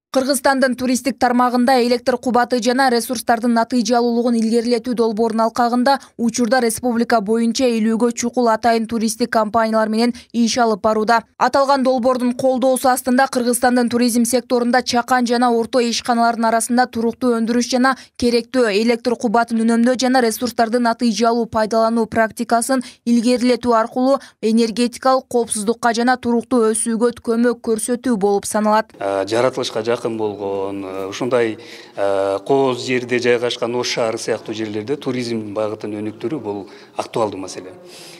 Кыргызстандын туристтик тармагында электр кубаты жана ресурстардын натыйжалуулугун илгерилетүү долбоорунун алкагында учурда республика боюнча 50гө чукул атайын туристтик компаниялар менен иш алып барууда. Аталган долбоордун колдоосу астында Кыргызстандын туризм секторунда чакан жана орто ишканалардын арасында туруктуу өндүрүш жана керектүү электр кубатын үнөмдөө жана ресурстарды натыйжалуу пайдалануу практикасын илгерилетүү аркылуу энергетикалык коопсуздукка жана туруктуу өсүүгө көмөк көрсөтүү болуп саналат. Жаратылышка жақын болгон, ушундай кооз жерде жайгашкан Ош шаары сыяктуу жерлерде туризм багытын өнүктүрүү бул актуалдуу маселе.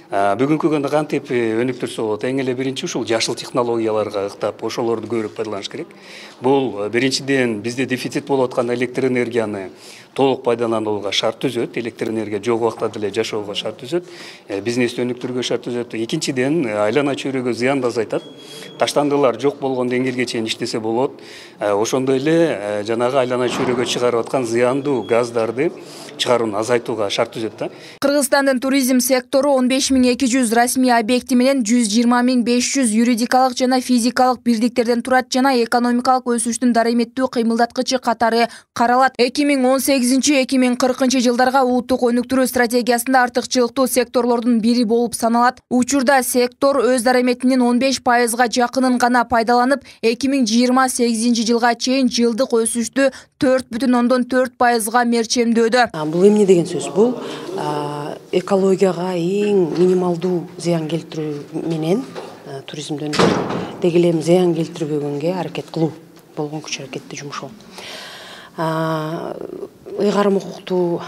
Бүгүнкү күндө кантип өнүктүрсө болот? Эң эле биринчи ушул жашыл технологияларга ыктап, ошолорду көрүп пайдаланыш керек. Бул биринчиден бизде дефицит болуп аткан электр энергияны толук пайдаланууга шарт түзөт, электр энергия жок убакта деле жашоого шарт түзөт, бизнести өнүктүрүүгө шарт түзөт. Экинчиден айлана чөйрөгө зыянды азайтат. Таштандылар жок болгон деңгээлге чейин иштесе болот. Ошондой эле жанагы айлана чөйрөгө чыгарып аткан зыяндуу газдарды чыгарууну азайтууга шарт түзөт да. Кыргызстандын туризм сектору 15200 расмий объекти менен 120500 юридикалык жана физикалык бирдиктерден турат жана экономикалык өсүштүн дареметтүү кыймылдаткычы катары каралат. 2018-2040 жылдарга улуттук өнүктүрүү стратегиясында артыкчылыктуу секторлордун бири болуп саналат. Учурда сектор өз дареметинин 15%га жакынын гана пайдаланып, 2028 жылга чейин жылдык өсүштү 4,4%га мерчемдөөдө. Бул эмне деген сөз? Бул экологияга эң минималдуу зыян келтирүү менен туризмден деги эле зыян келтирбөгөнгө аракет кылуу болгон күч аракетти жумшоо. Ыйгарым укуктуу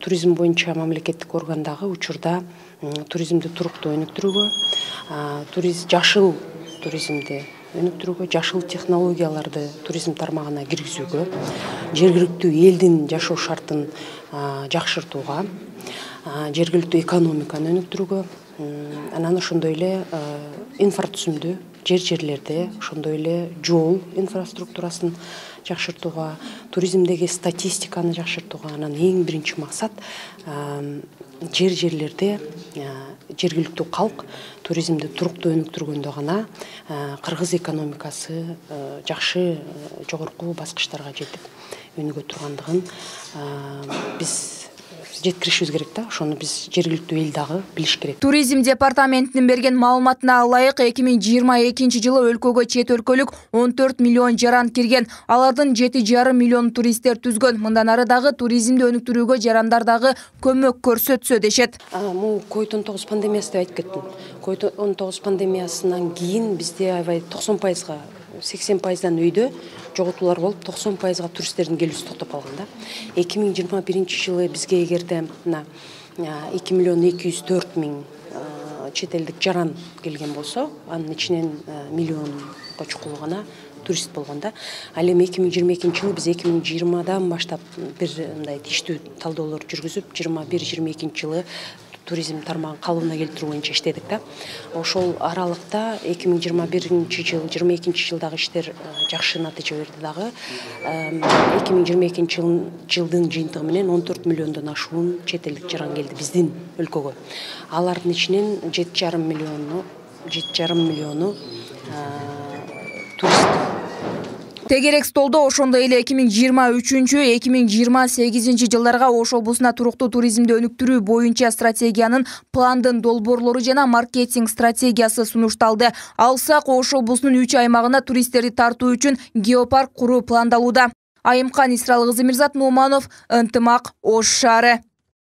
туризм боюнча мамлекеттик органдагы учурда туризмди туруктуу өнүктүрүүгө, жашыл туризмди өнүктүрүүгө, жашыл технологияларды туризм тармагына киргизүүгө, жергиликтүү элдин жашоо шартын жакшыртууга, жергиликтүү экономиканы өнүктүрүүгө, анан ошондой эле инфратүзүмдү жерлерде, ошондой эле жол инфраструктурасын жакшыртууга, туризмдеги статистиканы жакшыртууга, анан эң биринчи максат жерлерде жергиликтүү калк туризмди туруктуу өнүктүргөндө гана кыргыз экономикасы жакшы жогорку баскычтарга жетип өнүгө тургандыгын биз жеткиришибиз керек да. Ошону биз жергиликтүү эл дагы билиш керек. Туризм департаментинин берген маалыматына ылайык 2022 жылы өлкөгө чет өлкөлүк 14 миллион жаран кирген. Алардын 7,5 миллион туристтер түзгөн. Мындан ары дагы туризмди өнүктүрүүгө жарандар дагы көмөк көрсөтсө дешет. Могу COVID-19 пандемиясы деп айтып кеттим. COVID-19 пандемиясынан кийин бизде аябай 90%га 80%дан өйдө жоготуулар болуп 90%га туристтердин келүүсү токтоп калган да. 2021 жылы бизге эгерде 2 миллион 204 миң чет элдик жаран келген болсо, анын ичинен миллионго чукулу гана турист болгон да. Ал эми 2022 жылы биз 2020дан баштап бир мындай иштүү талдоолор жүргүзүп, 21-22 жылы туризм тармагын калыбына келтирүү боюнча иштедик да. Ошол аралыкта 2021 жыл, 22 жылдагы иштер жакшы натыйжа берди дагы. 2022 жылдын жыйынтыгы менен 14 миллиондон ашуун чет элдик жаран келди биздин өлкөгө. Алардын ичинен 7,5 миллиону турист. Тегерек столдо ошондой эле 2023-2028 жылдарга Ош облусуна туруктуу туризмди өнүктүрүү боюнча стратегиянын пландын долбоорлору жана маркетинг стратегиясы сунушталды. Алсак Ош облусунун 3 аймагына туристтерди тартуу үчүн геопарк куруу пландалууда. Айымкан Исрал кызы Мирзат Нууманов, Ынтымак, Ош шаары.